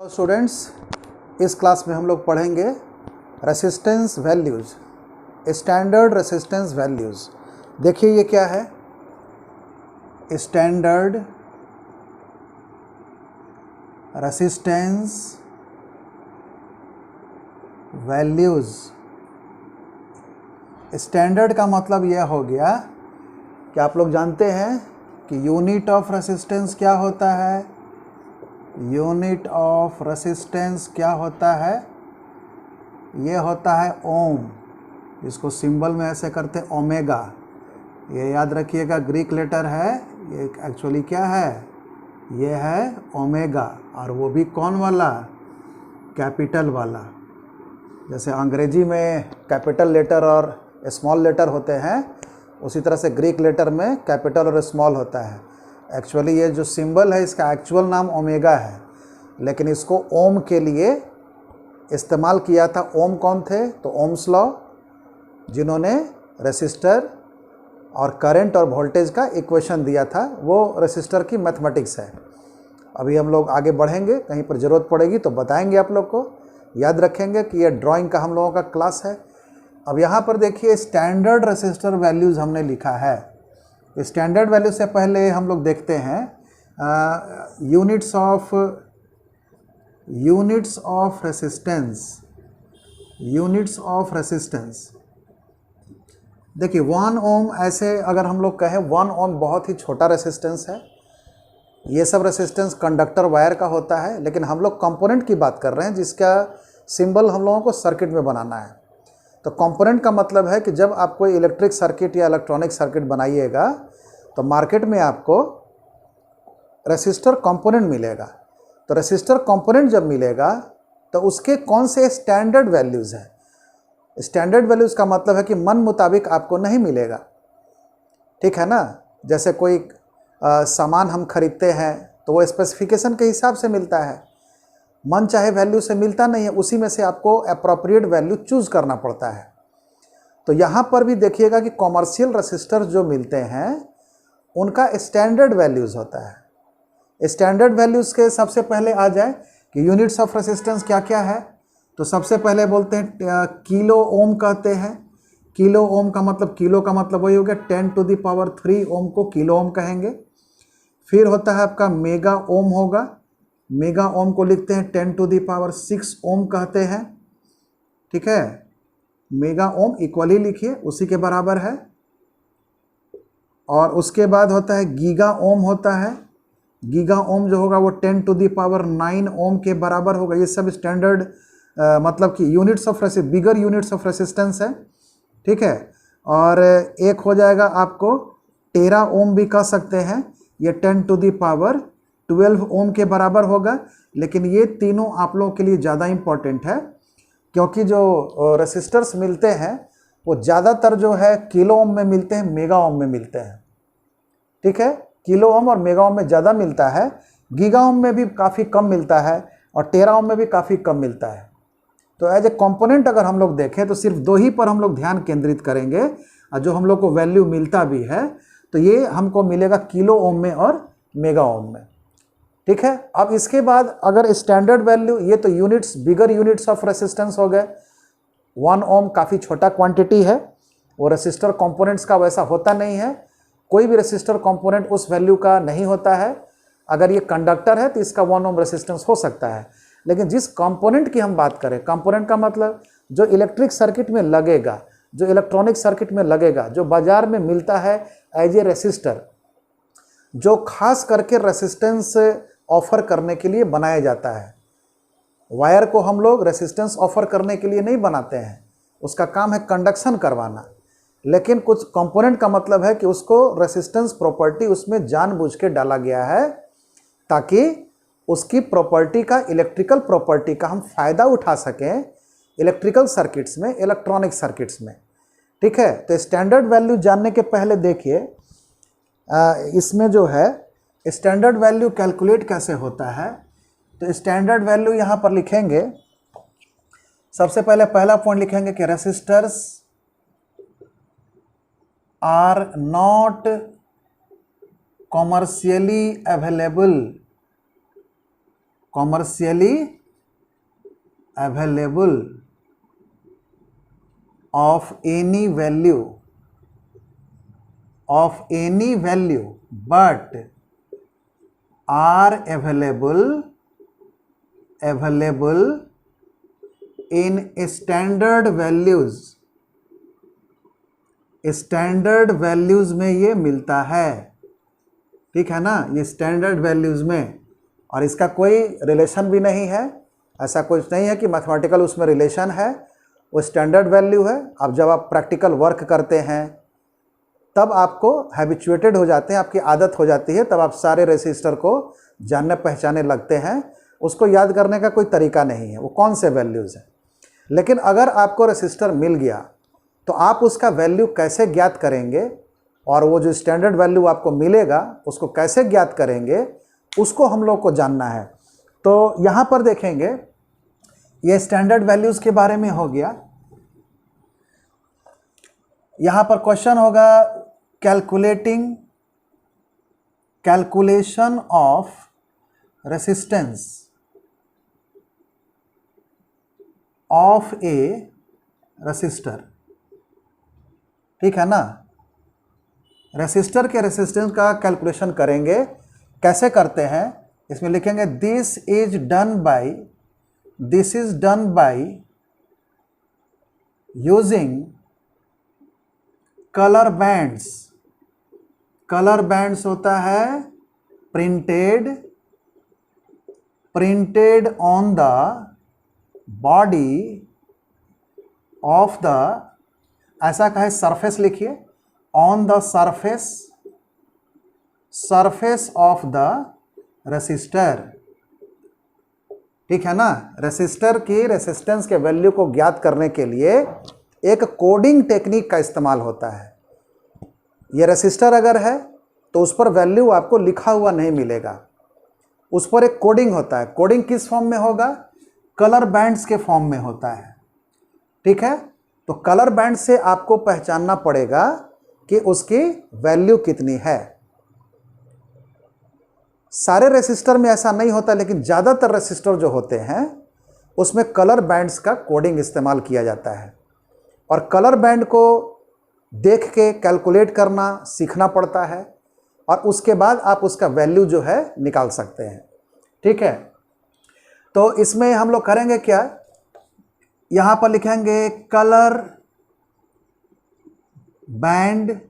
Students, इस class में हम लोग पढ़ेंगे resistance values, standard resistance values. देखिए ये क्या है, स्टैंडर्ड रेसिस्टेंस वैल्यूज़। स्टैंडर्ड का मतलब यह हो गया कि आप लोग जानते हैं कि यूनिट ऑफ रेसिस्टेंस क्या होता है। यूनिट ऑफ रेसिस्टेंस क्या होता है? ये होता है ओम, जिसको सिंबल में ऐसे करते हैं ओमेगा। ये याद रखिएगा, ग्रीक लेटर है, ये एक्चुअली क्या है? ये है ओमेगा, और वो भी कौन वाला? कैपिटल वाला। जैसे अंग्रेजी में कैपिटल लेटर और स्मॉल लेटर होते हैं, उसी तरह से ग्रीक लेटर में कैपिटल और स्मॉल होता है। एक्चुअली ये जो सिंबल है इसका एक्चुअल नाम ओमेगा है, लेकिन इसको ओम के लिए इस्तेमाल किया था। ओम कौन थे? तो ओम्स लॉ, जिन्होंने रेसिस्टर और करंट और वोल्टेज का इक्वेशन दिया था, वो रेसिस्टर की मैथमेटिक्स है। अभी हम लोग आगे बढ़ेंगे, कहीं पर ज़रूरत पड़ेगी तो बताएंगे आप लोग को। याद रखेंगे कि ये ड्राइंग का हम लोगों का क्लास है। अब यहाँ पर देखिए, स्टैंडर्ड रेसिस्टर वैल्यूज़ हमने लिखा है। स्टैंडर्ड वैल्यू से पहले हम लोग देखते हैं units of resistance. Units of resistance देखिए, 1 ओम, ऐसे अगर हम लोग कहें 1 ओम बहुत ही छोटा रेसिस्टेंस है। ये सब रेसिस्टेंस कंडक्टर वायर का होता है, लेकिन हम लोग कंपोनेंट की बात कर रहे हैं जिसका सिंबल हम लोगों को सर्किट में बनाना है। तो कंपोनेंट का मतलब है कि जब आप कोई इलेक्ट्रिक सर्किट या इलेक्ट्रॉनिक सर्किट बनाइएगा तो मार्केट में आपको रेसिस्टर कंपोनेंट मिलेगा। तो रेसिस्टर कंपोनेंट जब मिलेगा तो उसके कौन से स्टैंडर्ड वैल्यूज़ हैं? स्टैंडर्ड वैल्यूज़ का मतलब है कि मन मुताबिक आपको नहीं मिलेगा, ठीक है ना। जैसे कोई सामान हम खरीदते हैं तो वो स्पेसिफिकेशन के हिसाब से मिलता है, मन चाहे वैल्यू से मिलता नहीं है, उसी में से आपको अप्रोप्रिएट वैल्यू चूज़ करना पड़ता है। तो यहाँ पर भी देखिएगा कि कॉमर्शियल रेसिस्टर जो मिलते हैं उनका स्टैंडर्ड वैल्यूज़ होता है। स्टैंडर्ड वैल्यूज़ के सबसे पहले आ जाए कि यूनिट्स ऑफ रेसिस्टेंस क्या क्या है, तो सबसे पहले बोलते हैं किलो ओम कहते हैं। किलो ओम का मतलब, किलो का मतलब वही हो गया 10⁻³ ओम को किलो ओम कहेंगे। फिर होता है आपका मेगा ओम होगा, मेगा ओम को लिखते हैं 10⁻6 ओम कहते हैं, ठीक है। मेगा ओम इक्वली लिखिए, उसी के बराबर है। और उसके बाद होता है गीगा ओम होता है। गीगा ओम जो होगा वो 10⁹ ओम के बराबर होगा। ये सब स्टैंडर्ड मतलब कि units of bigger units of resistance है, ठीक है। और एक हो जाएगा आपको टेरा ओम भी कह सकते हैं, ये 10⁻12 ओम के बराबर होगा। लेकिन ये तीनों आप लोगों के लिए ज़्यादा इम्पॉर्टेंट है, क्योंकि जो रेसिस्टर्स मिलते हैं वो ज़्यादातर जो है किलो ओम में मिलते हैं, मेगा ओम में मिलते हैं, ठीक है। किलो ओम और मेगा ओम में ज़्यादा मिलता है, गीगा ओम में भी काफ़ी कम मिलता है, और टेरा ओम में भी काफ़ी कम मिलता है। तो एज ए कंपोनेंट अगर हम लोग देखें तो सिर्फ 2 ही पर हम लोग ध्यान केंद्रित करेंगे, और जो हम लोग को वैल्यू मिलता भी है तो ये हमको मिलेगा किलो ओम में और मेगा ओम में, ठीक है। अब इसके बाद अगर स्टैंडर्ड वैल्यू, ये तो units, bigger units of resistance हो गए। 1 ओम काफ़ी छोटा क्वांटिटी है, वो रेसिस्टर कंपोनेंट्स का वैसा होता नहीं है। कोई भी रेसिस्टर कंपोनेंट उस वैल्यू का नहीं होता है। अगर ये कंडक्टर है तो इसका 1 ओम रेसिस्टेंस हो सकता है, लेकिन जिस कंपोनेंट की हम बात करें, कंपोनेंट का मतलब जो इलेक्ट्रिक सर्किट में लगेगा, जो इलेक्ट्रॉनिक सर्किट में लगेगा, जो बाजार में मिलता है एज ए रेसिस्टर, जो खास करके रेसिस्टेंस ऑफर करने के लिए बनाया जाता है। वायर को हम लोग रेसिस्टेंस ऑफर करने के लिए नहीं बनाते हैं, उसका काम है कंडक्शन करवाना। लेकिन कुछ कंपोनेंट का मतलब है कि उसको रेसिस्टेंस प्रॉपर्टी उसमें जानबूझ के डाला गया है, ताकि उसकी प्रॉपर्टी का, इलेक्ट्रिकल प्रॉपर्टी का हम फायदा उठा सकें इलेक्ट्रिकल सर्किट्स में, इलेक्ट्रॉनिक सर्किट्स में, ठीक है। तो स्टैंडर्ड वैल्यू जानने के पहले देखिए, इसमें जो है स्टैंडर्ड वैल्यू कैलकुलेट कैसे होता है। तो स्टैंडर्ड वैल्यू यहाँ पर लिखेंगे, सबसे पहले पहला पॉइंट लिखेंगे कि resistors are not commercially available commercially available of any value but are available in standard values में ये मिलता है, ठीक है ना, ये स्टैंडर्ड वैल्यूज़ में, और इसका कोई रिलेशन भी नहीं है, ऐसा कुछ नहीं है कि मैथमेटिकल उसमें रिलेशन है, वो स्टैंडर्ड वैल्यू है। अब जब आप प्रैक्टिकल वर्क करते हैं तब आपको हैबिचुएटेड हो जाते हैं, आपकी आदत हो जाती है, तब आप सारे रेसिस्टर को जानने पहचाने लगते हैं, उसको याद करने का कोई तरीका नहीं है वो कौन से वैल्यूज़ हैं। लेकिन अगर आपको रेसिस्टर मिल गया तो आप उसका वैल्यू कैसे ज्ञात करेंगे, और वो जो स्टैंडर्ड वैल्यू आपको मिलेगा उसको कैसे ज्ञात करेंगे, उसको हम लोग को जानना है। तो यहाँ पर देखेंगे, ये स्टैंडर्ड वैल्यूज़ के बारे में हो गया। यहाँ पर क्वेश्चन होगा calculation of resistance of A resistor, ठीक है ना। रेसिस्टर के रेसिस्टेंस का कैलकुलेशन करेंगे, कैसे करते हैं, इसमें लिखेंगे this is done by using colour bands होता है printed on the body of the, ऐसा कहे सरफेस लिखिए, on the surface of the resistor, ठीक है ना। रेसिस्टर की रेसिस्टेंस के वैल्यू को ज्ञात करने के लिए एक कोडिंग टेक्निक का इस्तेमाल होता है। ये रेसिस्टर अगर है तो उस पर वैल्यू आपको लिखा हुआ नहीं मिलेगा, उस पर एक कोडिंग होता है। कोडिंग किस फॉर्म में होगा, कलर बैंड्स के फॉर्म में होता है, ठीक है। तो कलर बैंड से आपको पहचानना पड़ेगा कि उसकी वैल्यू कितनी है। सारे रेसिस्टर में ऐसा नहीं होता, लेकिन ज़्यादातर रेसिस्टर जो होते हैं उसमें कलर बैंड्स का कोडिंग इस्तेमाल किया जाता है, और कलर बैंड को देख के कैलकुलेट करना सीखना पड़ता है, और उसके बाद आप उसका वैल्यू जो है निकाल सकते हैं, ठीक है। तो इसमें हम लोग करेंगे क्या, यहाँ पर लिखेंगे कलर बैंड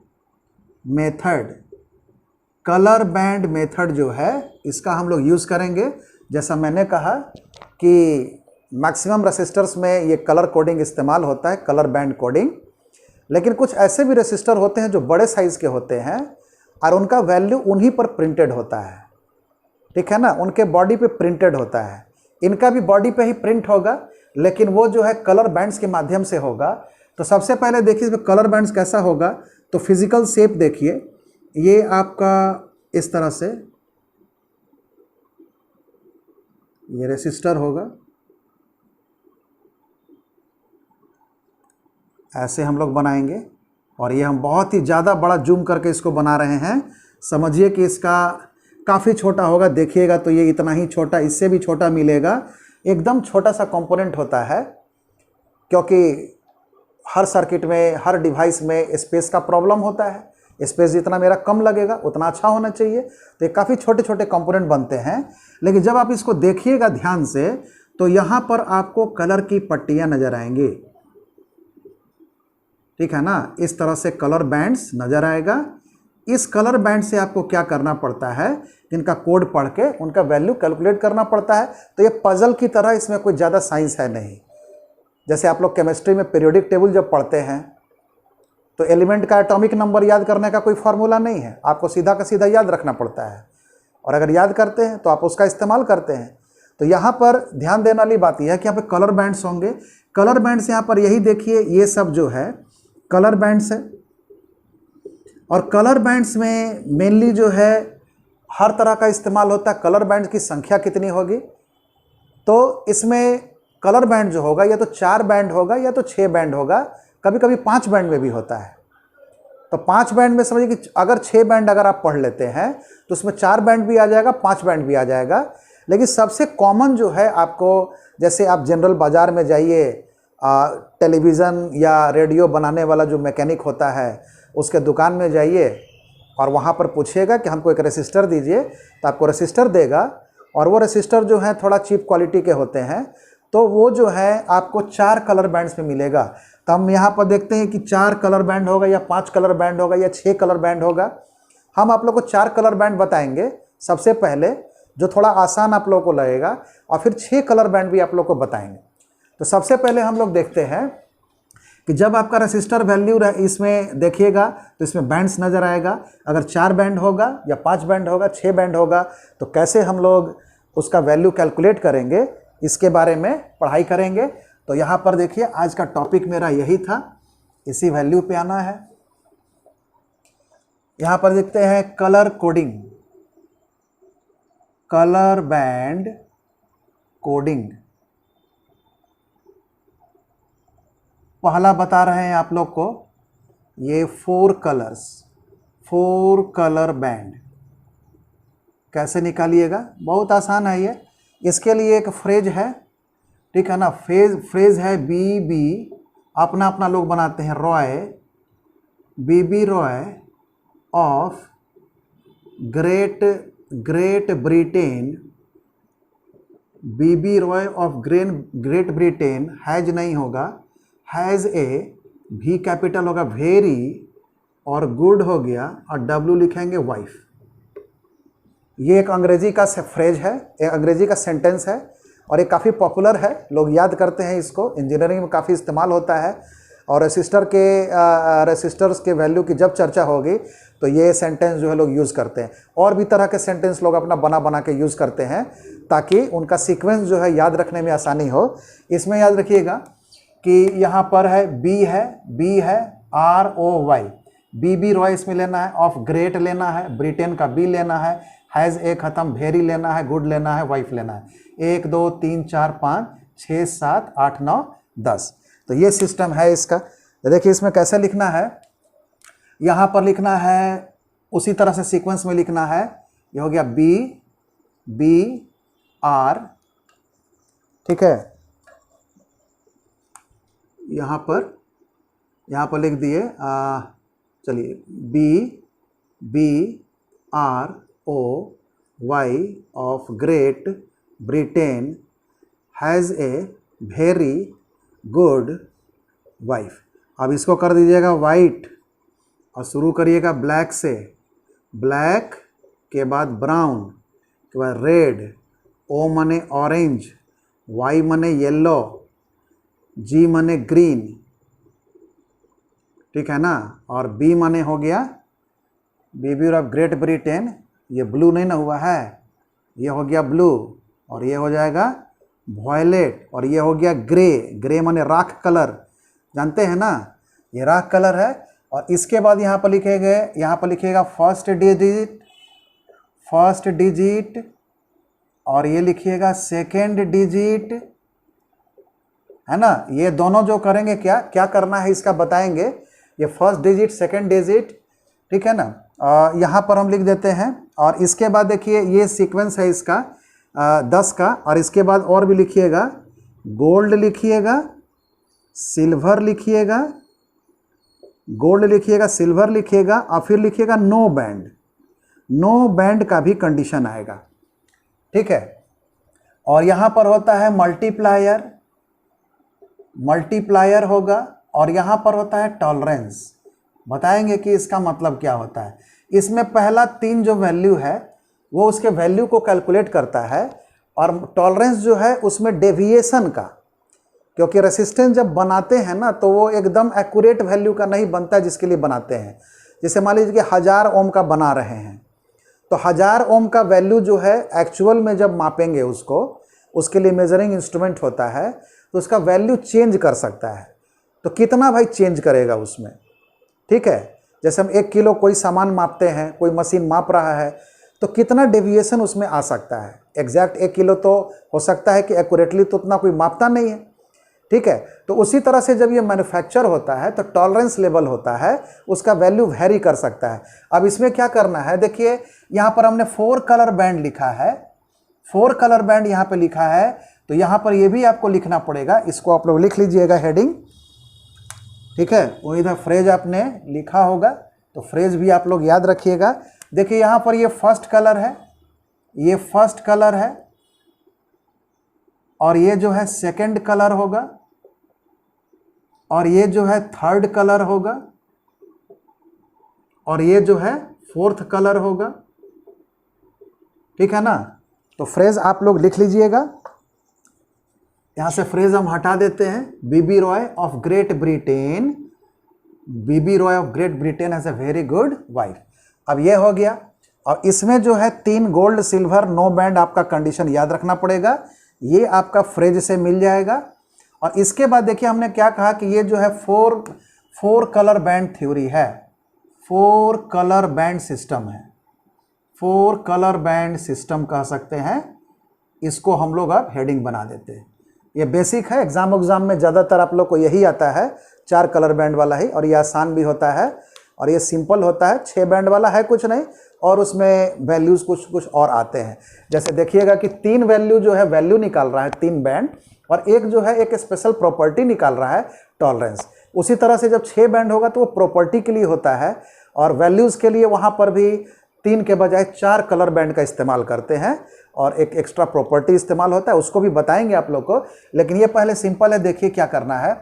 मेथड जो है इसका हम लोग यूज़ करेंगे। जैसा मैंने कहा कि मैक्सिमम रेसिस्टर्स में ये कलर कोडिंग इस्तेमाल होता है, कलर बैंड कोडिंग। लेकिन कुछ ऐसे भी रेसिस्टर होते हैं जो बड़े साइज़ के होते हैं और उनका वैल्यू उन्हीं पर प्रिंटेड होता है, ठीक है ना, उनके बॉडी पे प्रिंटेड होता है। इनका भी बॉडी पे ही प्रिंट होगा, लेकिन वो जो है कलर बैंड्स के माध्यम से होगा। तो सबसे पहले देखिए इसमें कलर बैंड्स कैसा होगा, तो फिजिकल शेप देखिए, ये आपका इस तरह से ये रेसिस्टर होगा, ऐसे हम लोग बनाएंगे, और ये हम बहुत ही ज़्यादा बड़ा जूम करके इसको बना रहे हैं। समझिए कि इसका काफ़ी छोटा होगा, देखिएगा तो ये इतना ही छोटा, इससे भी छोटा मिलेगा, एकदम छोटा सा कंपोनेंट होता है, क्योंकि हर सर्किट में, हर डिवाइस में स्पेस का प्रॉब्लम होता है। स्पेस जितना मेरा कम लगेगा उतना अच्छा होना चाहिए, तो ये काफ़ी छोटे छोटे कंपोनेंट बनते हैं। लेकिन जब आप इसको देखिएगा ध्यान से तो यहाँ पर आपको कलर की पट्टियाँ नज़र आएंगी, ठीक है ना, इस तरह से कलर बैंड्स नज़र आएगा। इस कलर बैंड से आपको क्या करना पड़ता है, इनका कोड पढ़ के उनका वैल्यू कैलकुलेट करना पड़ता है। तो ये पजल की तरह, इसमें कोई ज़्यादा साइंस है नहीं। जैसे आप लोग केमिस्ट्री में पीरियोडिक टेबल जब पढ़ते हैं तो एलिमेंट का एटॉमिक नंबर याद करने का कोई फार्मूला नहीं है, आपको सीधा का सीधा याद रखना पड़ता है, और अगर याद करते हैं तो आप उसका इस्तेमाल करते हैं। तो यहाँ पर ध्यान देने वाली बात यह है कि यहाँ पे कलर बैंड्स होंगे। कलर बैंड्स यहाँ पर यही देखिए, ये सब जो है कलर बैंड्स है, और कलर बैंड्स में मेनली जो है हर तरह का इस्तेमाल होता है। कलर बैंड्स की संख्या कितनी होगी, तो इसमें कलर बैंड जो होगा या तो 4 बैंड होगा या तो 6 बैंड होगा, कभी कभी 5 बैंड में भी होता है। तो 5 बैंड में समझिए कि अगर 6 बैंड अगर आप पढ़ लेते हैं तो उसमें 4 बैंड भी आ जाएगा, 5 बैंड भी आ जाएगा। लेकिन सबसे कॉमन जो है आपको, जैसे आप जनरल बाज़ार में जाइए, टेलीविज़न या रेडियो बनाने वाला जो मैकेनिक होता है उसके दुकान में जाइए और वहाँ पर पूछिएगा कि हमको एक रेसिस्टर दीजिए, तो आपको रेसिस्टर देगा। और वो रेसिस्टर जो है थोड़ा चीप क्वालिटी के होते हैं, तो वो जो है आपको 4 कलर बैंड्स में मिलेगा। तो हम यहाँ पर देखते हैं कि 4 कलर बैंड होगा या 5 कलर बैंड होगा या 6 कलर बैंड होगा। हम आप लोग को 4 कलर बैंड बताएंगे सबसे पहले, जो थोड़ा आसान आप लोगों को लगेगा, और फिर 6 कलर बैंड भी आप लोग को बताएंगे। तो सबसे पहले हम लोग देखते हैं कि जब आपका रेसिस्टर वैल्यू इसमें देखिएगा तो इसमें बैंड्स नज़र आएगा। अगर 4 बैंड होगा या 5 बैंड होगा, 6 बैंड होगा, तो कैसे हम लोग उसका वैल्यू कैलकुलेट करेंगे, इसके बारे में पढ़ाई करेंगे। तो यहाँ पर देखिए, आज का टॉपिक मेरा यही था, इसी वैल्यू पे आना है। यहाँ पर देखते हैं colour coding, colour band coding. पहला बता रहे हैं आप लोग को, ये 4 कलर्स, 4 कलर बैंड कैसे निकालिएगा, बहुत आसान है ये। इसके लिए एक फ्रेज है, ठीक है ना, फ्रेज है बीबी, अपना अपना लोग बनाते हैं, Roy, BB Roy of Great Britain, BB Roy of Great Britain has नहीं होगा, हैज़ ए, भी कैपिटल होगा, वेरी, और गुड हो गया, और डब्ल्यू लिखेंगे वाइफ। ये एक अंग्रेजी का फ्रेज है, एक अंग्रेजी का सेंटेंस है, और ये काफ़ी पॉपुलर है, लोग याद करते हैं इसको, इंजीनियरिंग में काफ़ी इस्तेमाल होता है। और रेसिस्टर्स के वैल्यू की जब चर्चा होगी तो ये सेंटेंस जो है लोग यूज़ करते हैं। और भी तरह के सेंटेंस लोग अपना बना के यूज़ करते हैं ताकि उनका सीक्वेंस जो है याद रखने में आसानी हो। इसमें याद रखिएगा कि यहाँ पर है बी है ROY, बीबी रॉय इसमें लेना है, ऑफ ग्रेट लेना है, ब्रिटेन का बी लेना है, हैज़ ए खत्म, वेरी लेना है, गुड लेना है, वाइफ लेना है। 1 2 3 4 5 6 7 8 9 10। तो ये सिस्टम है इसका। तो देखिए इसमें कैसे लिखना है, यहाँ पर लिखना है उसी तरह से सीक्वेंस में लिखना है। ये हो गया बी आर, ठीक है, यहाँ पर लिख दिए, चलिए, BROY of Great Britain has a very good wife. अब इसको कर दीजिएगा वाइट और शुरू करिएगा ब्लैक से, ब्लैक के बाद ब्राउन के बाद रेड, O मने ऑरेंज, Y मने येलो, G मने ग्रीन, ठीक है ना, और B मने हो गया बीबी ऑफ ग्रेट ब्रिटेन, ये ब्लू नहीं ना हुआ है, ये हो गया ब्लू, और ये हो जाएगा वॉयलेट, और ये हो गया ग्रे मने राख कलर, जानते हैं ना, ये राख कलर है। और इसके बाद यहाँ पर लिखेगा फर्स्ट डिजिट, और ये लिखिएगा सेकेंड डिजिट, है ना। ये दोनों जो करेंगे क्या करना है इसका बताएंगे। ये फर्स्ट डिजिट, सेकेंड डिजिट, ठीक है ना। यहाँ पर हम लिख देते हैं, और इसके बाद देखिए ये सीक्वेंस है इसका 10 का, और इसके बाद और भी लिखिएगा, गोल्ड लिखिएगा, सिल्वर लिखिएगा, गोल्ड लिखिएगा, सिल्वर लिखिएगा, और फिर लिखिएगा नो बैंड का भी कंडीशन आएगा, ठीक है। और यहाँ पर होता है मल्टीप्लायर होगा, और यहाँ पर होता है टॉलरेंस। बताएंगे कि इसका मतलब क्या होता है। इसमें पहला 3 जो वैल्यू है वो उसके वैल्यू को कैलकुलेट करता है, और टॉलरेंस जो है उसमें डेविएशन का, क्योंकि रेसिस्टेंस जब बनाते हैं ना तो वो एकदम एक्यूरेट वैल्यू का नहीं बनता है जिसके लिए बनाते हैं। जैसे मान लीजिए कि 1000 ओम का बना रहे हैं, तो 1000 ओम का वैल्यू जो है एक्चुअल में जब मापेंगे उसके लिए मेजरिंग इंस्ट्रूमेंट होता है, तो उसका वैल्यू चेंज कर सकता है। तो कितना भाई चेंज करेगा उसमें, ठीक है। जैसे हम 1 किलो कोई सामान मापते हैं, कोई मशीन माप रहा है, तो कितना डेविएशन उसमें आ सकता है। एग्जैक्ट 1 किलो तो हो सकता है कि एक्यूरेटली तो उतना कोई मापता नहीं है, ठीक है। तो उसी तरह से जब ये मैन्युफैक्चर होता है तो टॉलरेंस लेवल होता है, उसका वैल्यू वेरी कर सकता है। अब इसमें क्या करना है, देखिए यहाँ पर हमने 4 कलर बैंड लिखा है, 4 कलर बैंड यहाँ पे लिखा है, तो यहाँ पर ये भी आपको लिखना पड़ेगा, इसको आप लोग लिख लीजिएगा हेडिंग, ठीक है। वो इधर फ्रेज आपने लिखा होगा, तो फ्रेज भी आप लोग याद रखिएगा। देखिए यहाँ पर ये फर्स्ट कलर है, ये फर्स्ट कलर है, और ये जो है सेकंड कलर होगा, और ये जो है थर्ड कलर होगा, और ये जो है फोर्थ कलर होगा, ठीक है ना। तो फ्रेज आप लोग लिख लीजिएगा। यहां से फ्रेज हम हटा देते हैं, BB Roy of Great Britain, BB Roy of Great Britain has a very good wife. अब ये हो गया, और इसमें जो है 3 गोल्ड सिल्वर नो बैंड आपका कंडीशन याद रखना पड़ेगा, ये आपका फ्रेज से मिल जाएगा। और इसके बाद देखिए हमने क्या कहा कि ये जो है 4 कलर बैंड थ्योरी है, 4 कलर बैंड सिस्टम है, 4 कलर बैंड सिस्टम कह सकते हैं इसको, हम लोग अब हेडिंग बना देते हैं। ये बेसिक है, एग्जाम में ज़्यादातर आप लोग को यही आता है, 4 कलर बैंड वाला ही, और ये आसान भी होता है, और ये सिंपल होता है। 6 बैंड वाला है कुछ नहीं, और उसमें वैल्यूज़ कुछ और आते हैं। जैसे देखिएगा कि 3 वैल्यू जो है वैल्यू निकाल रहा है 3 बैंड, और एक जो है एक स्पेशल प्रॉपर्टी निकाल रहा है टॉलरेंस। उसी तरह से जब 6 बैंड होगा तो वो प्रॉपर्टी के लिए होता है, और वैल्यूज़ के लिए वहाँ पर भी 3 के बजाय 4 कलर बैंड का इस्तेमाल करते हैं, और एक एक्स्ट्रा प्रॉपर्टी इस्तेमाल होता है, उसको भी बताएंगे आप लोग को। लेकिन ये पहले सिंपल है, देखिए क्या करना है।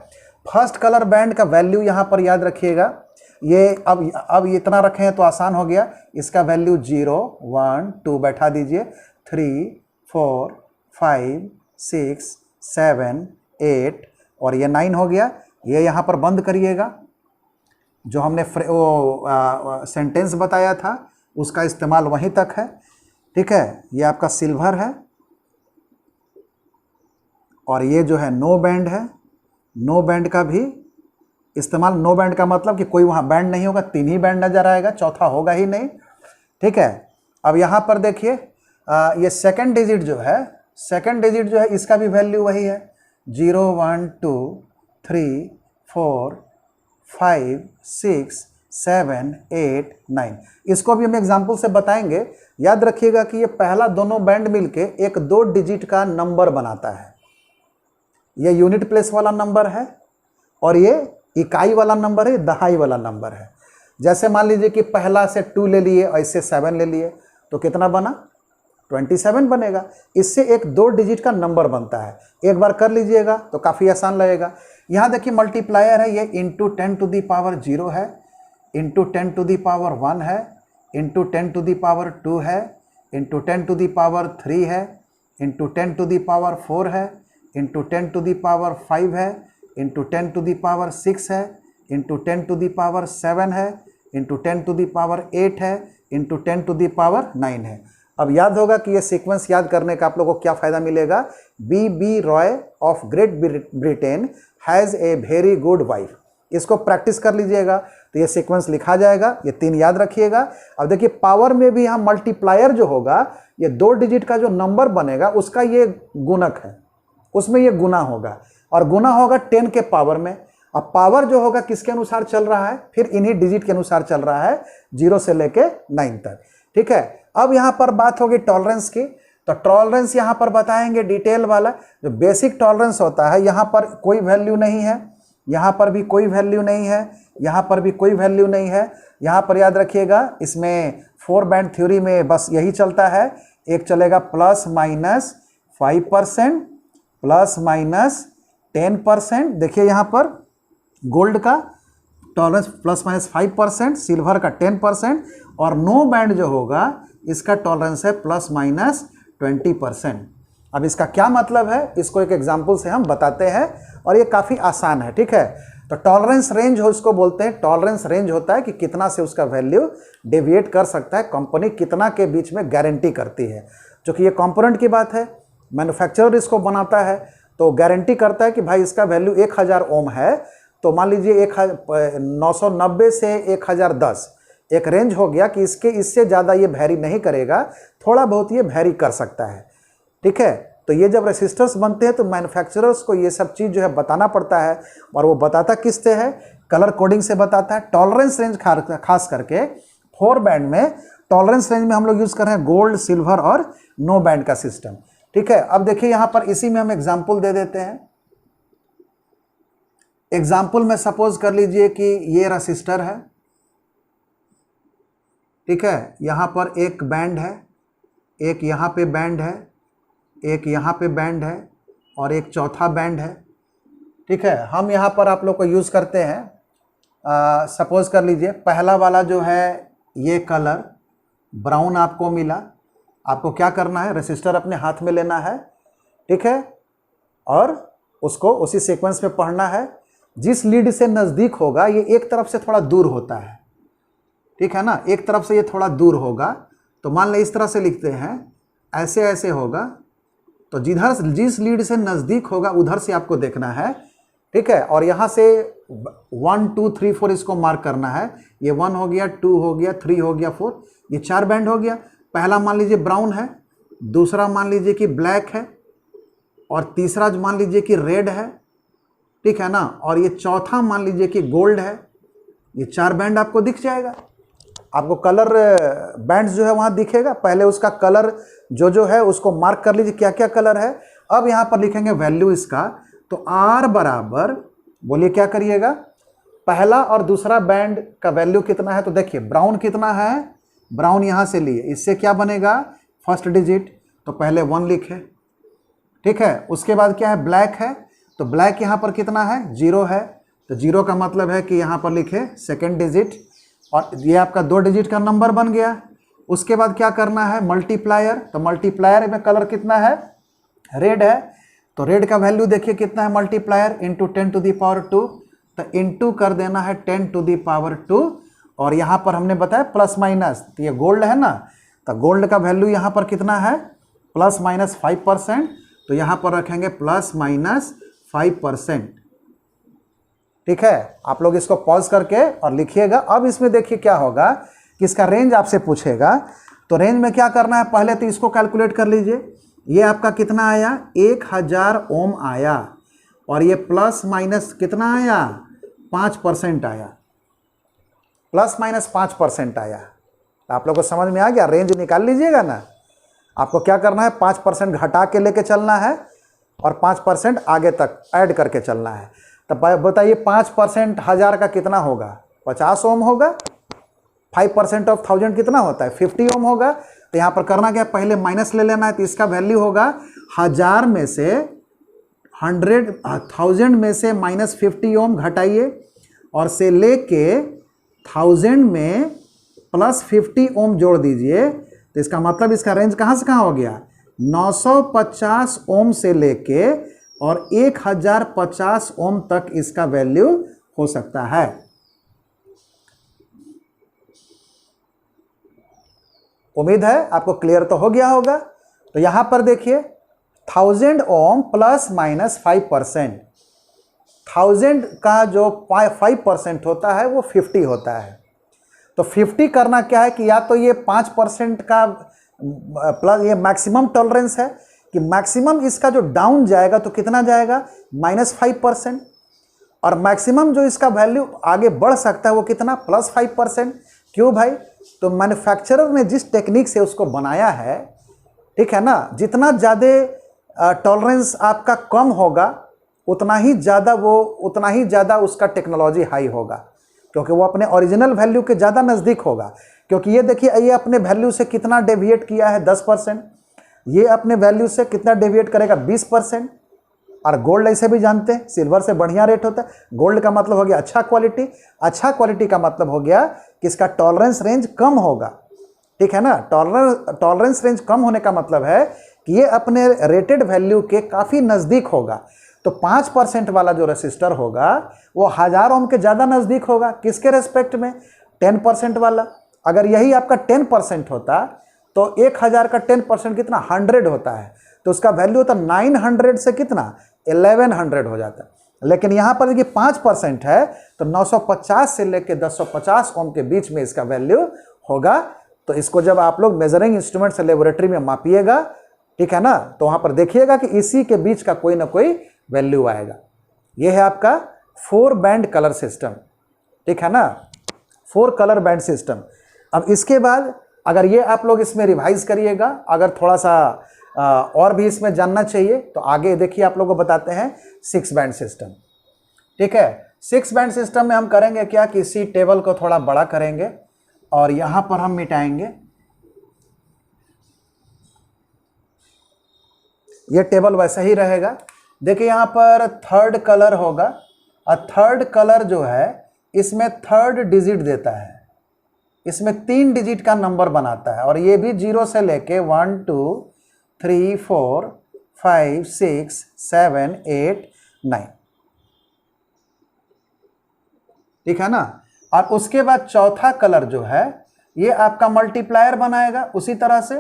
फर्स्ट कलर बैंड का वैल्यू यहाँ पर याद रखिएगा, ये अब इतना रखे हैं तो आसान हो गया। इसका वैल्यू 0 1 2 बैठा दीजिए, 3 4 5 6 7 8 और ये 9 हो गया। ये यहाँ पर बंद करिएगा, जो हमने सेंटेंस बताया था उसका इस्तेमाल वहीं तक है, ठीक है। ये आपका सिल्वर है, और ये जो है नो बैंड है, नो बैंड का भी इस्तेमाल। नो बैंड का मतलब कि कोई वहाँ बैंड नहीं होगा, 3 ही बैंड नजर आएगा, चौथा होगा ही नहीं, ठीक है। अब यहाँ पर देखिए ये सेकंड डिजिट जो है, सेकंड डिजिट जो है इसका भी वैल्यू वही है, 0 1 2 3 4 5 6 7 8 9। इसको भी हम एग्जाम्पल से बताएंगे। याद रखिएगा कि ये पहला दोनों बैंड मिलके एक 2 डिजिट का नंबर बनाता है। ये यूनिट प्लेस वाला नंबर है, और ये इकाई वाला नंबर है, दहाई वाला नंबर है। जैसे मान लीजिए कि पहला से 2 ले लिए और इससे 7 ले लिए, तो कितना बना, 27 बनेगा। इससे एक 2 डिजिट का नंबर बनता है। एक बार कर लीजिएगा तो काफ़ी आसान लगेगा। यहाँ देखिए मल्टीप्लायर है, ये इंटू 10 टू दी पावर 0 है, इंटू 10 टू दी पावर 1 है, इंटू 10 टू दी पावर 2 है, इंटू 10 टू दी पावर 3 है, इंटू 10 टू दी पावर 4 है, इंटू 10 टू दी पावर 5 है, इंटू 10 टू दी पावर 6 है, इंटू 10 टू दी पावर 7 है, into 10 to the power 8 है, into 10 to the power 9 है। अब याद होगा कि ये सीक्वेंस याद करने का आप लोगों को क्या फ़ायदा मिलेगा। BB Roy of Great Britain has a very good wife, इसको प्रैक्टिस कर लीजिएगा तो ये सीक्वेंस लिखा जाएगा। ये 3 याद रखिएगा। अब देखिए पावर में भी यहाँ मल्टीप्लायर जो होगा, ये 2 डिजिट का जो नंबर बनेगा उसका ये गुणक है, उसमें ये गुना होगा, और गुना होगा 10 के पावर में। अब पावर जो होगा किसके अनुसार चल रहा है, फिर इन्हीं डिजिट के अनुसार चल रहा है, 0 से लेके 9 तक, ठीक है। अब यहाँ पर बात होगी टॉलरेंस की, तो टॉलरेंस यहाँ पर बताएंगे डिटेल वाला। जो बेसिक टॉलरेंस होता है, यहाँ पर कोई वैल्यू नहीं है, यहाँ पर भी कोई वैल्यू नहीं है, यहाँ पर भी कोई वैल्यू नहीं है। यहाँ पर याद रखिएगा इसमें 4 बैंड थ्योरी में बस यही चलता है, एक चलेगा ±5%, ±10%। देखिए यहाँ पर गोल्ड का टॉलरेंस ±5%, सिल्वर का 10%, और नो बैंड जो होगा इसका टॉलरेंस है ±20%। अब इसका क्या मतलब है, इसको एक एग्जांपल से हम बताते हैं, और ये काफ़ी आसान है, ठीक है। तो टॉलरेंस रेंज हो इसको बोलते हैं। टॉलरेंस रेंज होता है कि कितना से उसका वैल्यू डेविएट कर सकता है, कंपनी कितना के बीच में गारंटी करती है। जो कि ये कंपोनेंट की बात है, मैन्युफैक्चरर इसको बनाता है तो गारंटी करता है कि भाई इसका वैल्यू 1000 ओम है, तो मान लीजिए 990 से 1010 एक रेंज हो गया कि इससे ज़्यादा ये वैरी नहीं करेगा, थोड़ा बहुत ये वैरी कर सकता है, ठीक है। तो ये जब रेसिस्टर्स बनते हैं तो मैन्युफैक्चरर्स को ये सब चीज़ जो है बताना पड़ता है, और वो बताता किस से है, कलर कोडिंग से बताता है। टॉलरेंस रेंज खास करके 4 बैंड में टॉलरेंस रेंज में हम लोग यूज़ कर रहे हैं गोल्ड, सिल्वर और नो बैंड का सिस्टम। ठीक है, अब देखिए यहाँ पर इसी में हम एग्जाम्पल दे देते हैं। एग्जाम्पल में सपोज कर लीजिए कि ये रसिस्टर है, ठीक है, यहाँ पर एक बैंड है, एक यहाँ पे बैंड है, एक यहाँ पे बैंड है और एक चौथा बैंड है। ठीक है, हम यहाँ पर आप लोग को यूज़ करते हैं, सपोज कर लीजिए पहला वाला जो है ये कलर ब्राउन आपको मिला। आपको क्या करना है, रेसिस्टर अपने हाथ में लेना है, ठीक है, और उसको उसी सीक्वेंस में पढ़ना है। जिस लीड से नज़दीक होगा ये एक तरफ से थोड़ा दूर होता है, ठीक है ना, एक तरफ से ये थोड़ा दूर होगा। तो मान लें इस तरह से लिखते हैं, ऐसे ऐसे होगा, तो जिस लीड से नज़दीक होगा उधर से आपको देखना है। ठीक है, और यहाँ से 1 2 3 4 इसको मार्क करना है। ये 1 हो गया, 2 हो गया, 3 हो गया, 4, ये 4 बैंड हो गया। पहला मान लीजिए ब्राउन है, दूसरा मान लीजिए कि ब्लैक है और तीसरा मान लीजिए कि रेड है, ठीक है ना, और ये चौथा मान लीजिए कि गोल्ड है। ये 4 बैंड आपको दिख जाएगा। आपको कलर बैंड्स जो है वहाँ दिखेगा। पहले उसका कलर जो है उसको मार्क कर लीजिए क्या क्या कलर है। अब यहाँ पर लिखेंगे वैल्यू इसका, तो R बराबर, बोलिए क्या करिएगा, पहला और दूसरा बैंड का वैल्यू कितना है। तो देखिए ब्राउन कितना है, ब्राउन यहाँ से लिए, इससे क्या बनेगा, फर्स्ट डिजिट, तो पहले 1 लिखे, ठीक है। उसके बाद क्या है, ब्लैक है, तो ब्लैक यहाँ पर कितना है, 0 है, तो 0 का मतलब है कि यहाँ पर लिखे सेकेंड डिजिट, और ये आपका 2 डिजिट का नंबर बन गया। उसके बाद क्या करना है, मल्टीप्लायर, तो मल्टीप्लायर में कलर कितना है, रेड है, तो रेड का वैल्यू देखिए कितना है, multiplier into 10 to the power 2, तो इंटू कर देना है 10 टू द पावर 2, और यहाँ पर हमने बताया प्लस माइनस, तो ये गोल्ड है ना, तो गोल्ड का वैल्यू यहाँ पर कितना है, प्लस माइनस 5%, तो यहाँ पर रखेंगे प्लस माइनस 5%। ठीक है, आप लोग इसको पॉज करके और लिखिएगा। अब इसमें देखिए क्या होगा कि इसका रेंज आपसे पूछेगा, तो रेंज में क्या करना है, पहले तो इसको कैलकुलेट कर लीजिए। ये आपका कितना आया, 1000 ओम आया, और ये प्लस माइनस कितना आया, 5% आया, प्लस माइनस 5% आया। तो आप लोग को समझ में आ गया, रेंज निकाल लीजिएगा ना। आपको क्या करना है, 5% घटा के लेके चलना है और 5% आगे तक ऐड करके चलना है। तब बताइए 5% 1000 का कितना होगा, 50 ओम होगा। 5% ऑफ 1000 कितना होता है, 50 ओम होगा। तो यहाँ पर करना क्या, पहले माइनस ले लेना है, तो इसका वैल्यू होगा 1000 में से 1000 में से माइनस 50 ओम घटाइए, और से लेके 1000 में प्लस 50 ओम जोड़ दीजिए। तो इसका मतलब इसका रेंज कहाँ से कहाँ हो गया, 950 ओम से लेके और 1050 ओम तक इसका वैल्यू हो सकता है। उम्मीद है आपको क्लियर तो हो गया होगा। तो यहां पर देखिए 1000 ओम प्लस माइनस 5%, 1000 का जो 5% होता है वो 50 होता है। तो 50 करना क्या है कि या तो ये 5% का प्लस, ये मैक्सिमम टॉलरेंस है कि मैक्सिमम इसका जो डाउन जाएगा तो कितना जाएगा, -5%, और मैक्सिमम जो इसका वैल्यू आगे बढ़ सकता है वो कितना, +5%। क्यों भाई, तो मैन्युफैक्चरर ने जिस टेक्निक से उसको बनाया है, ठीक है ना, जितना ज़्यादा टॉलरेंस आपका कम होगा उतना ही ज़्यादा उसका टेक्नोलॉजी हाई होगा, क्योंकि वो अपने ओरिजिनल वैल्यू के ज़्यादा नज़दीक होगा। क्योंकि ये देखिए, ये अपने वैल्यू से कितना डेविएट किया है, 10%, ये अपने वैल्यू से कितना डेविएट करेगा, 20%। और गोल्ड ऐसे भी जानते हैं सिल्वर से बढ़िया रेट होता है। गोल्ड का मतलब हो गया अच्छा क्वालिटी, अच्छा क्वालिटी का मतलब हो गया कि इसका टॉलरेंस रेंज कम होगा, ठीक है ना। टॉलरेंस रेंज कम होने का मतलब है कि ये अपने रेटेड वैल्यू के काफ़ी नज़दीक होगा। तो 5% वाला जो रेसिस्टर होगा वो 1000 ओम के ज़्यादा नज़दीक होगा, किसके रेस्पेक्ट में, 10% वाला। अगर यही आपका 10% होता तो 1000 का 10% कितना, 100 होता है, तो उसका वैल्यू होता 900 से कितना, 1100 हो जाता है। लेकिन यहाँ पर देखिए 5% है, तो 950 से लेकर 1050 ओम के बीच में इसका वैल्यू होगा। तो इसको जब आप लोग मेजरिंग इंस्ट्रूमेंट से लेबोरेटरी में मापिएगा, ठीक है ना, तो वहाँ पर देखिएगा कि इसी के बीच का कोई ना कोई वैल्यू आएगा। ये है आपका 4 बैंड कलर सिस्टम, ठीक है ना, 4 कलर बैंड सिस्टम। अब इसके बाद अगर ये आप लोग इसमें रिवाइज करिएगा, अगर थोड़ा सा और भी इसमें जानना चाहिए तो आगे देखिए आप लोगों को बताते हैं 6 बैंड सिस्टम। ठीक है, 6 बैंड सिस्टम में हम करेंगे क्या कि इसी टेबल को थोड़ा बड़ा करेंगे और यहां पर हम मिटाएंगे। ये टेबल वैसा ही रहेगा। देखिए यहां पर थर्ड कलर होगा और थर्ड कलर जो है इसमें थर्ड डिजिट देता है, इसमें 3 डिजिट का नंबर बनाता है और ये भी 0 से लेके 1 2 3 4 5 6 7 8 9। ठीक है ना। और उसके बाद चौथा कलर जो है ये आपका मल्टीप्लायर बनाएगा उसी तरह से।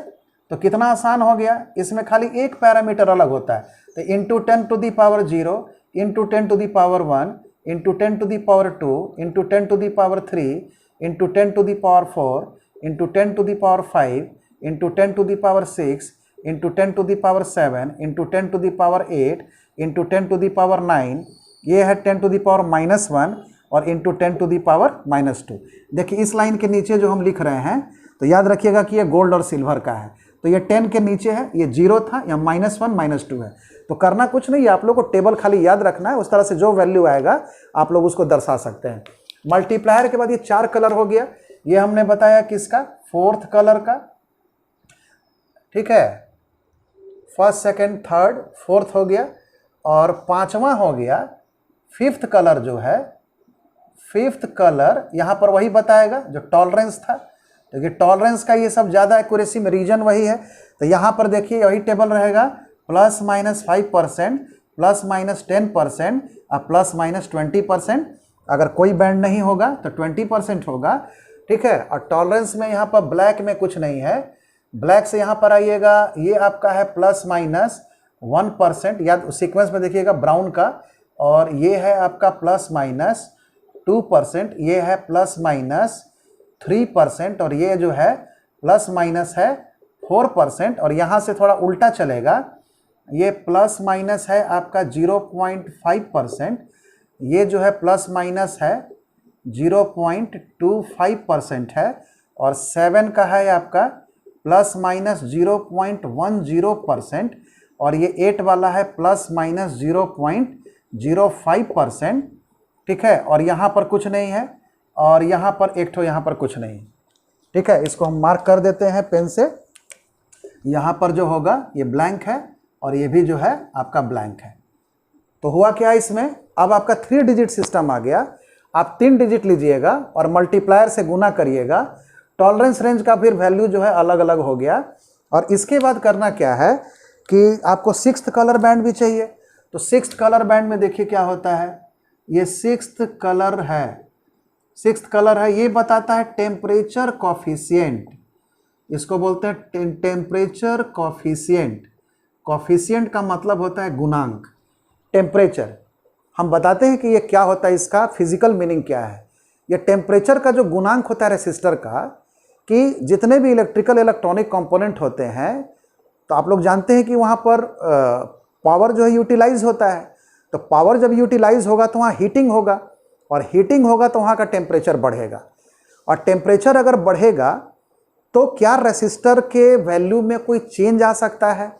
तो कितना आसान हो गया, इसमें खाली एक पैरामीटर अलग होता है। तो into 10 to the power 0 into 10 to the power 1 into 10 to the power 2 into 10 to the power 3 into 10 to the power 4 into 10 to the power 5 into 10 to the power 6 into 10 to the power 7 into 10 to the power 8 into 10 to the power 9, ये है 10 to the power -1 और into 10 to the power -2। देखिए इस line के नीचे जो हम लिख रहे हैं तो याद रखिएगा कि ये गोल्ड और सिल्वर का है। तो ये 10 के नीचे है, ये 0 था, या -1 -2 है। तो करना कुछ नहीं है, आप लोग को टेबल खाली याद रखना है, उस तरह से जो वैल्यू आएगा आप लोग उसको दर्शा सकते हैं। मल्टीप्लायर के बाद ये 4 कलर हो गया, ये हमने बताया किसका, फोर्थ कलर का। ठीक है, फर्स्ट सेकंड थर्ड फोर्थ हो गया। और पांचवा हो गया फिफ्थ कलर जो है, फिफ्थ कलर यहाँ पर वही बताएगा जो टॉलरेंस था, क्योंकि टॉलरेंस का ये सब ज़्यादा एक्यूरेसी में रीजन वही है। तो यहाँ पर देखिए वही टेबल रहेगा, ±5%, ±10% और ±20%। अगर कोई बैंड नहीं होगा तो 20% होगा। ठीक है, और टॉलरेंस में यहाँ पर ब्लैक में कुछ नहीं है, ब्लैक से यहाँ पर आइएगा, ये आपका है ±1%, या सीक्वेंस में देखिएगा ब्राउन का, और ये है आपका ±2%, ये है ±3%, और ये जो है ± है 4%, और यहाँ से थोड़ा उल्टा चलेगा, ये ± है आपका 0.5%, ये जो है ± है 0.25% है, और 7 का है आपका ±0.10%, और ये 8 वाला है ±0.05%। ठीक है, और यहाँ पर कुछ नहीं है, और यहाँ पर एक ठो यहाँ पर कुछ नहीं। ठीक है, इसको हम मार्क कर देते हैं पेन से। यहाँ पर जो होगा ये ब्लैंक है और ये भी जो है आपका ब्लैंक है। तो हुआ क्या इसमें, अब आपका 3 डिजिट सिस्टम आ गया। आप 3 डिजिट लीजिएगा और मल्टीप्लायर से गुना करिएगा, टॉलरेंस रेंज का फिर वैल्यू जो है अलग अलग हो गया। और इसके बाद करना क्या है कि आपको 6th कलर बैंड भी चाहिए। तो 6th कलर बैंड में देखिए क्या होता है, ये 6th कलर है, 6th कलर है, ये बताता है टेम्परेचर कॉफिशिएंट, इसको बोलते हैं टेम्परेचर कॉफिशिएंट। कॉफिशिएंट का मतलब होता है गुणांक। टेम्परेचर हम बताते हैं कि ये क्या होता है, इसका फिजिकल मीनिंग क्या है। ये टेम्परेचर का जो गुणांक होता है रेसिस्टर का, कि जितने भी इलेक्ट्रिकल इलेक्ट्रॉनिक कंपोनेंट होते हैं, तो आप लोग जानते हैं कि वहाँ पर पावर जो है यूटिलाइज होता है। तो पावर जब यूटिलाइज होगा तो वहाँ हीटिंग होगा, और हीटिंग होगा तो वहाँ का टेम्परेचर बढ़ेगा। और टेम्परेचर अगर बढ़ेगा तो क्या रेसिस्टर के वैल्यू में कोई चेंज आ सकता है,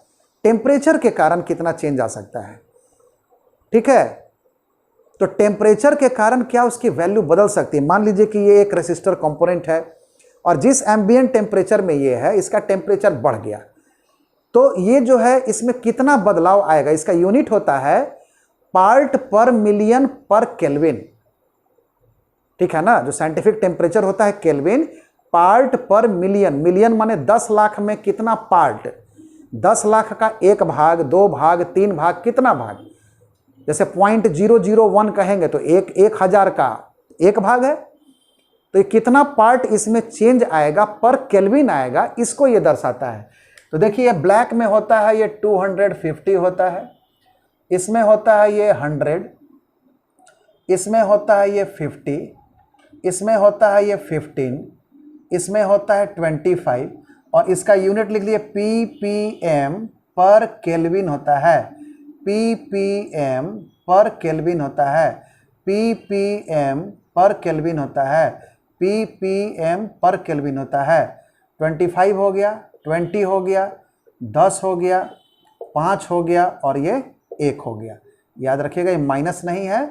टेम्परेचर के कारण कितना चेंज आ सकता है। ठीक है, तो टेम्परेचर के कारण क्या उसकी वैल्यू बदल सकती है। मान लीजिए कि ये एक रेसिस्टर कंपोनेंट है और जिस एम्बिएंट टेम्परेचर में ये है इसका टेम्परेचर बढ़ गया, तो ये जो है इसमें कितना बदलाव आएगा, इसका यूनिट होता है पार्ट पर मिलियन पर केल्विन। ठीक है ना, जो साइंटिफिक टेम्परेचर होता है केल्विन, पार्ट पर मिलियन, मिलियन माने 10 लाख में कितना पार्ट, 10 लाख का 1 भाग 2 भाग 3 भाग कितना भाग, जैसे 0.001 कहेंगे तो 1000 का 1 भाग है। तो ये कितना पार्ट इसमें चेंज आएगा पर केल्विन आएगा, इसको ये दर्शाता है। तो देखिए ब्लैक में होता है ये 250 होता है, इसमें होता है ये 100, इसमें होता है ये 50, इसमें होता है ये 15, इसमें होता है 25, और इसका यूनिट लिख लिए ppm पर केल्विन होता है, ppm पर केल्विन होता है, ppm पर केल्विन होता है, ppm पर केल्विन होता है। 25 हो गया, 20 हो गया, 10 हो गया, 5 हो गया और ये 1 हो गया। याद रखिएगा ये माइनस नहीं है,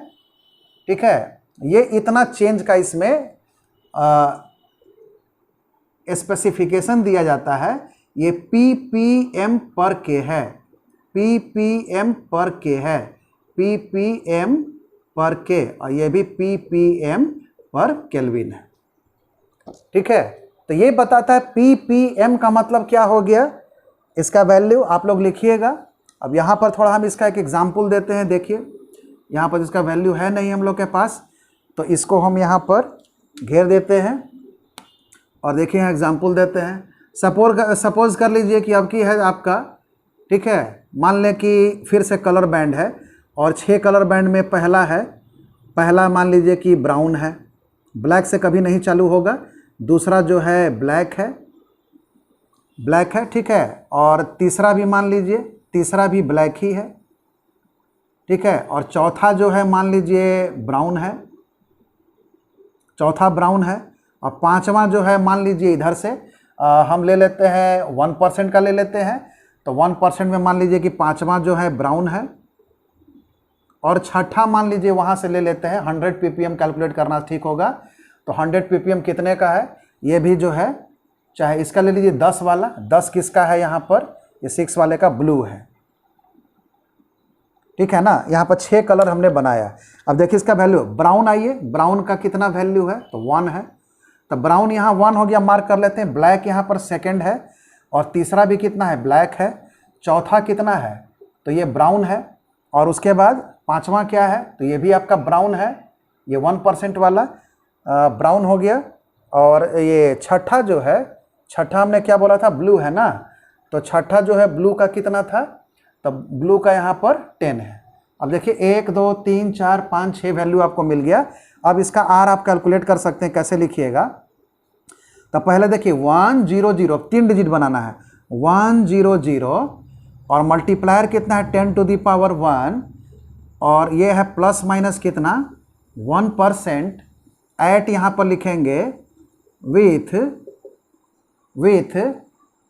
ठीक है। ये इतना चेंज का इसमें स्पेसिफिकेशन दिया जाता है। ये ppm पर के है, ppm पर के है, ppm पर के, और ये भी ppm पर केल्विन है, ठीक है। तो ये बताता है ppm का मतलब क्या हो गया, इसका वैल्यू आप लोग लिखिएगा। अब यहाँ पर थोड़ा हम इसका एक एग्जाम्पल देते हैं। देखिए यहाँ पर इसका वैल्यू है नहीं हम लोग के पास, तो इसको हम यहाँ पर घेर देते हैं और देखिए यहाँ एग्जाम्पल देते हैं। सपोज कर लीजिए कि अब की है आपका, ठीक है, मान लें कि फिर से कलर बैंड है और 6 कलर बैंड में पहला मान लीजिए कि ब्राउन है, ब्लैक से कभी नहीं चालू होगा। दूसरा जो है ब्लैक है, ठीक है। और तीसरा भी मान लीजिए, तीसरा भी ब्लैक ही है, ठीक है। और चौथा जो है मान लीजिए ब्राउन है, चौथा ब्राउन है। और पांचवा जो है मान लीजिए इधर से हम ले लेते हैं 1% का ले लेते हैं, तो 1% में मान लीजिए कि पांचवा जो है ब्राउन है। और छठा मान लीजिए वहाँ से ले लेते हैं, 100 ppm कैलकुलेट करना ठीक होगा। तो 100 ppm कितने का है, ये भी जो है, चाहे इसका ले लीजिए 10 वाला, 10 किसका है यहाँ पर, ये 6 वाले का ब्लू है, ठीक है ना। यहाँ पर 6 कलर हमने बनाया। अब देखिए इसका वैल्यू, ब्राउन आइए, ब्राउन का कितना वैल्यू है, तो 1 है। तो ब्राउन यहाँ 1 हो गया, मार्क कर लेते हैं। ब्लैक यहाँ पर सेकंड है और तीसरा भी कितना है, ब्लैक है। चौथा कितना है, तो ये ब्राउन है। और उसके बाद पांचवा क्या है, तो ये भी आपका ब्राउन है, ये 1% वाला ब्राउन हो गया। और ये छठा जो है, छठा हमने क्या बोला था, ब्लू है ना। तो छठा जो है ब्लू का कितना था, तो ब्लू का यहाँ पर 10 है। अब देखिए 1 2 3 4 5 6 वैल्यू आपको मिल गया। अब इसका आर आप कैलकुलेट कर सकते हैं, कैसे लिखिएगा। तो पहले देखिए 100, 3 डिजिट बनाना है, 100 और मल्टीप्लायर कितना है 10 to the power 1, और ये है प्लस माइनस कितना 1%, एट यहाँ पर लिखेंगे विथ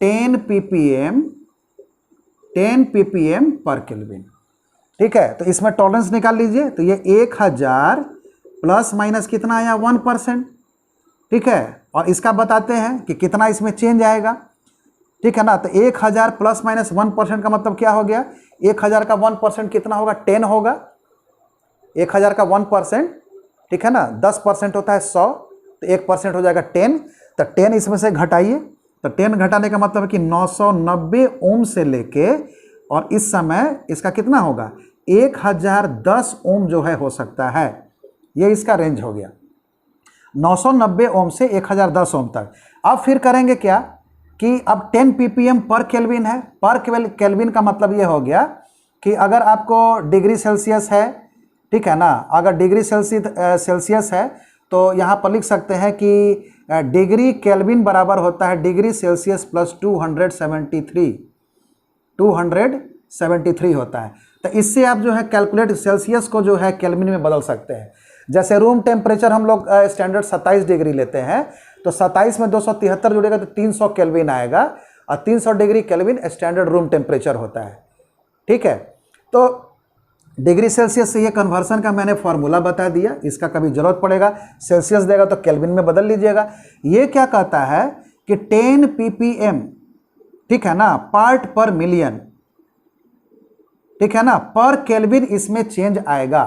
10 ppm पर केल्विन, ठीक है। तो इसमें टॉलरेंस निकाल लीजिए। तो ये 1000 प्लस माइनस कितना आया 1%, ठीक है। और इसका बताते हैं कि कितना इसमें चेंज आएगा, ठीक है ना। तो 1000 प्लस माइनस 1% का मतलब क्या हो गया, 1000 का 1% कितना होगा, 10 होगा। 1000 का 1%, ठीक है ना, 10% होता है 100, तो 1% हो जाएगा 10। तो 10 इसमें से घटाइए, तो 10 घटाने का मतलब है कि 990 ओम से लेके, और इस समय इसका कितना होगा 1010 ओम जो है हो सकता है, ये इसका रेंज हो गया 990 ओम से 1010 ओम तक। अब फिर करेंगे क्या कि अब 10 ppm पर केल्विन है। पर केल्विन का मतलब ये हो गया कि अगर आपको डिग्री सेल्सियस है, ठीक है ना, अगर डिग्री सेल्सियस है तो यहाँ पर लिख सकते हैं कि डिग्री केल्विन बराबर होता है डिग्री सेल्सियस प्लस 273 होता है। तो इससे आप जो है कैलकुलेट सेल्सियस को जो है केल्विन में बदल सकते हैं। जैसे रूम टेम्परेचर हम लोग स्टैंडर्ड 27 डिग्री लेते हैं, तो 27 में 273 जुड़ेगा तो 300 केल्विन आएगा, और 300 degree kelvin standard room temperature होता है, ठीक है। तो डिग्री सेल्सियस से ये कन्वर्सन का मैंने फॉर्मूला बता दिया, इसका कभी जरूरत पड़ेगा सेल्सियस देगा तो केल्विन में बदल लीजिएगा। ये क्या कहता है कि 10 ppm, ठीक है ना, पार्ट पर मिलियन, ठीक है ना, पर केल्विन इसमें चेंज आएगा,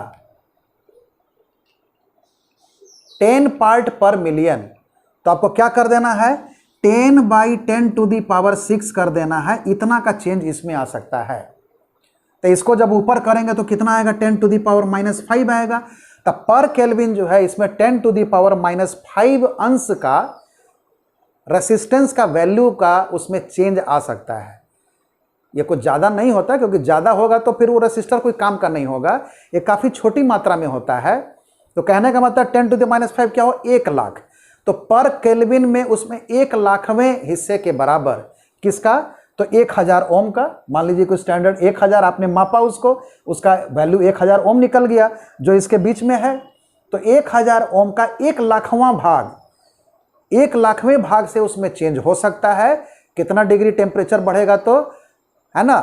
10 पार्ट पर मिलियन। तो आपको क्या कर देना है, 10/10 to the power 6 कर देना है, इतना का चेंज इसमें आ सकता है। तो इसको जब ऊपर करेंगे तो कितना आएगा 10 to the power -5 आएगा। तो पर केल्विन जो है इसमें 10 to the power -5 अंश का रेसिस्टेंस का वैल्यू का उसमें चेंज आ सकता है। ये कुछ ज़्यादा नहीं होता, क्योंकि ज़्यादा होगा तो फिर वो रेसिस्टर कोई काम का नहीं होगा, ये काफ़ी छोटी मात्रा में होता है। तो कहने का मतलब 10 to the -5 क्या हो, 1 लाख। तो पर केल्विन में उसमें 1 लाखवें हिस्से के बराबर किसका, तो 1000 ओम का। मान लीजिए कोई स्टैंडर्ड 1000 आपने मापा, उसका वैल्यू 1000 ओम निकल गया जो इसके बीच में है। तो 1000 ओम का 1 लाखवां भाग 1 लाखवें भाग से उसमें चेंज हो सकता है। कितना डिग्री टेम्परेचर बढ़ेगा तो, है ना,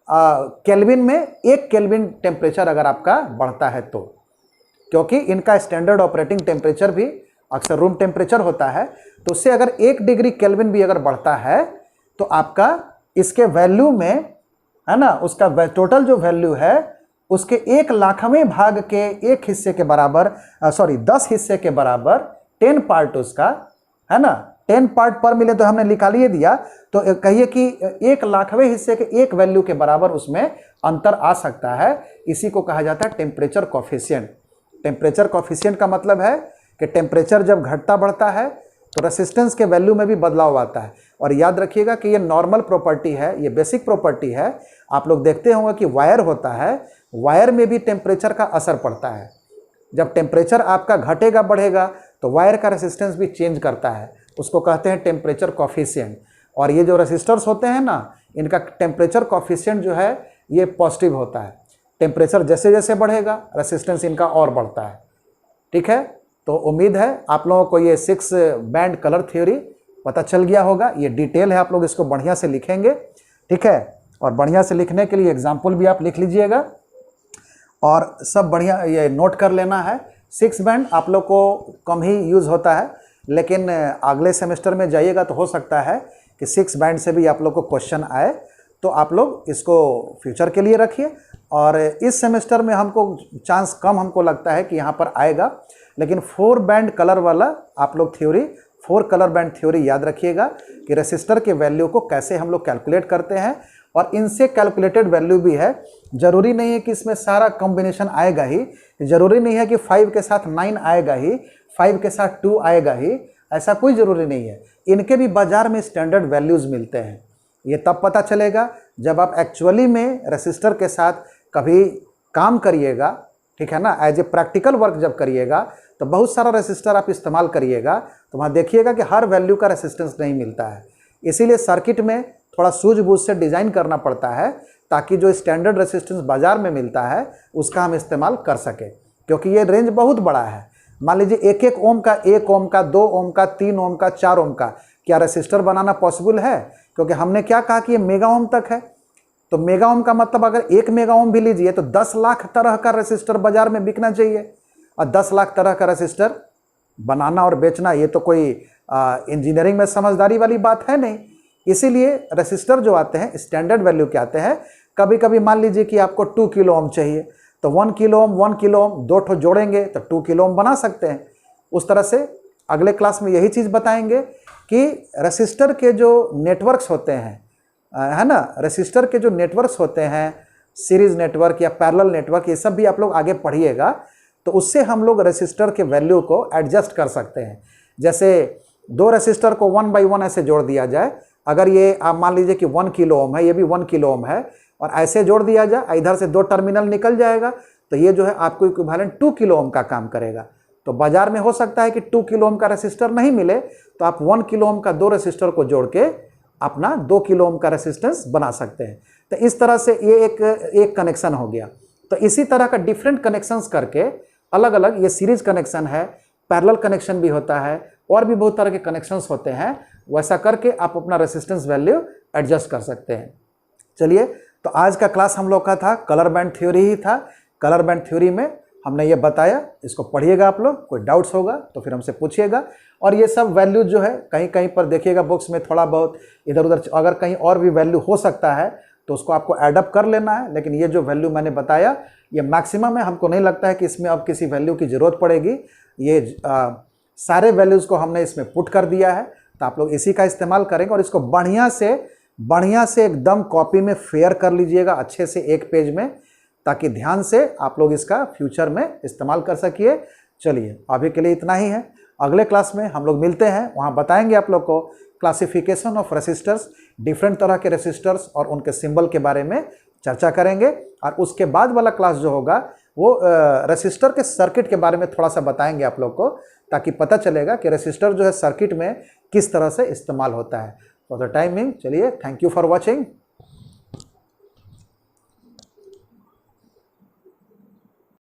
केल्विन में 1 केल्विन टेम्परेचर अगर आपका बढ़ता है तो, क्योंकि इनका स्टैंडर्ड ऑपरेटिंग टेम्परेचर भी अक्सर रूम टेम्परेचर होता है, तो उससे अगर 1 डिग्री केल्विन भी अगर बढ़ता है तो आपका इसके वैल्यू में, है ना, उसका टोटल जो वैल्यू है उसके 1 लाखवें भाग के 1 हिस्से के बराबर, 10 हिस्से के बराबर 10 पार्ट उसका, है ना, 10 पार्ट पर मिले तो हमने निकाल ही दिया, तो कहिए कि 1 लाखवें हिस्से के 1 वैल्यू के बराबर उसमें अंतर आ सकता है। इसी को कहा जाता है टेम्परेचर कॉफिशिएंट। टेम्परेचर कॉफिशिएंट का मतलब है कि टेम्परेचर जब घटता बढ़ता है तो रेसिस्टेंस के वैल्यू में भी बदलाव आता है। और याद रखिएगा कि ये नॉर्मल प्रॉपर्टी है, ये बेसिक प्रॉपर्टी है। आप लोग देखते होंगे कि वायर होता है, वायर में भी टेम्परेचर का असर पड़ता है। जब टेम्परेचर आपका घटेगा बढ़ेगा तो वायर का रेसिस्टेंस भी चेंज करता है, उसको कहते हैं टेम्परेचर कॉफिशिएंट। और ये जो रेसिस्टर्स होते हैं ना, इनका टेम्परेचर कॉफिशिएंट जो है ये पॉजिटिव होता है। टेम्परेचर जैसे जैसे बढ़ेगा रेसिस्टेंस इनका और बढ़ता है। ठीक है, तो उम्मीद है आप लोगों को ये 6 बैंड कलर थ्योरी पता चल गया होगा। ये डिटेल है, आप लोग इसको बढ़िया से लिखेंगे। ठीक है, और बढ़िया से लिखने के लिए एग्जाम्पल भी आप लिख लीजिएगा और सब बढ़िया ये नोट कर लेना है। 6 बैंड आप लोग को कम ही यूज़ होता है, लेकिन अगले सेमेस्टर में जाइएगा तो हो सकता है कि 6 बैंड से भी आप लोग को क्वेश्चन आए, तो आप लोग इसको फ्यूचर के लिए रखिए। और इस सेमेस्टर में हमको चांस कम हमको लगता है कि यहाँ पर आएगा, लेकिन 4 बैंड कलर वाला आप लोग थ्योरी, 4 कलर बैंड थ्योरी याद रखिएगा कि रेसिस्टर के वैल्यू को कैसे हम लोग कैलकुलेट करते हैं। और इनसे कैलकुलेटेड वैल्यू भी है, ज़रूरी नहीं है कि इसमें सारा कॉम्बिनेशन आएगा ही, ज़रूरी नहीं है कि 5 के साथ 9 आएगा ही, 5 के साथ 2 आएगा ही, ऐसा कोई ज़रूरी नहीं है। इनके भी बाज़ार में स्टैंडर्ड वैल्यूज़ मिलते हैं। ये तब पता चलेगा जब आप एक्चुअली में रेसिस्टर के साथ कभी काम करिएगा, ठीक है ना, एज ए प्रैक्टिकल वर्क जब करिएगा तो बहुत सारा रेसिस्टर आप इस्तेमाल करिएगा, तो वहाँ देखिएगा कि हर वैल्यू का रेसिस्टेंस नहीं मिलता है। इसीलिए सर्किट में थोड़ा सूझबूझ से डिज़ाइन करना पड़ता है ताकि जो स्टैंडर्ड रेसिस्टेंस बाज़ार में मिलता है उसका हम इस्तेमाल कर सकें, क्योंकि ये रेंज बहुत बड़ा है। मान लीजिए 1 ओम का, 1 ओम का, 2 ओम का, 3 ओम का, 4 ओम का क्या रेसिस्टर बनाना पॉसिबल है? क्योंकि हमने क्या कहा कि ये मेगा ओम तक है, तो मेगा ओम का मतलब अगर 1 मेगा ओम भी लीजिए तो 10 लाख तरह का रेसिस्टर बाजार में बिकना चाहिए। और 10 लाख तरह का रेसिस्टर बनाना और बेचना ये तो कोई इंजीनियरिंग में समझदारी वाली बात है नहीं। इसीलिए रेसिस्टर जो आते हैं स्टैंडर्ड वैल्यू के आते हैं। कभी कभी मान लीजिए कि आपको 2 किलो ओम चाहिए, तो 1 किलो ओम, 1 किलो ओम, 2 ठो जोड़ेंगे तो 2 किलो ओम बना सकते हैं। उस तरह से अगले क्लास में यही चीज़ बताएंगे कि रेसिस्टर के जो नेटवर्क्स होते हैं, है ना, रेसिस्टर के जो नेटवर्क्स होते हैं, सीरीज नेटवर्क या पैरेलल नेटवर्क, ये सब भी आप लोग आगे पढ़िएगा, तो उससे हम लोग रेसिस्टर के वैल्यू को एडजस्ट कर सकते हैं। जैसे 2 रेसिस्टर को 1 बाई 1 ऐसे जोड़ दिया जाए, अगर ये आप मान लीजिए कि 1 किलो ओम है, ये भी 1 किलो ओम है, और ऐसे जोड़ दिया जाए, इधर से 2 टर्मिनल निकल जाएगा, तो ये जो है आपको इक्विवेलेंट 2 किलो ओम का काम करेगा। तो बाजार में हो सकता है कि 2 किलो ओम का रेसिस्टर नहीं मिले, तो आप 1 किलो ओम का 2 रेसिस्टर को जोड़ के अपना 2 किलो ओम का रेसिस्टेंस बना सकते हैं। तो इस तरह से ये एक कनेक्शन हो गया। तो इसी तरह का डिफरेंट कनेक्शंस करके अलग अलग, ये सीरीज कनेक्शन है, पैरेलल कनेक्शन भी होता है, और भी बहुत तरह के कनेक्शंस होते हैं। वैसा करके आप अपना रेसिस्टेंस वैल्यू एडजस्ट कर सकते हैं। चलिए, तो आज का क्लास हम लोग का था कलर बैंड थ्योरी ही था। कलर बैंड थ्योरी में हमने ये बताया, इसको पढ़िएगा आप लोग, कोई डाउट्स होगा तो फिर हमसे पूछिएगा। और ये सब वैल्यू जो है कहीं कहीं पर देखिएगा बुक्स में थोड़ा बहुत इधर उधर, अगर कहीं और भी वैल्यू हो सकता है तो उसको आपको एडअप कर लेना है। लेकिन ये जो वैल्यू मैंने बताया ये मैक्सिमम है, हमको नहीं लगता है कि इसमें अब किसी वैल्यू की ज़रूरत पड़ेगी। ये सारे वैल्यूज़ को हमने इसमें पुट कर दिया है, तो आप लोग इसी का इस्तेमाल करेंगे। और इसको बढ़िया से एकदम कॉपी में फेयर कर लीजिएगा अच्छे से 1 पेज में, ताकि ध्यान से आप लोग इसका फ्यूचर में इस्तेमाल कर सकिए। चलिए, अभी के लिए इतना ही है। अगले क्लास में हम लोग मिलते हैं, वहाँ बताएंगे आप लोग को क्लासिफिकेशन ऑफ रेसिस्टर्स, डिफरेंट तरह के रेसिस्टर्स और उनके सिंबल के बारे में चर्चा करेंगे। और उसके बाद वाला क्लास जो होगा वो रेसिस्टर के सर्किट के बारे में थोड़ा सा बताएंगे आप लोग को, ताकि पता चलेगा कि रेसिस्टर जो है सर्किट में किस तरह से इस्तेमाल होता है। फॉर द टाइमिंग, चलिए, थैंक यू फॉर वॉचिंग।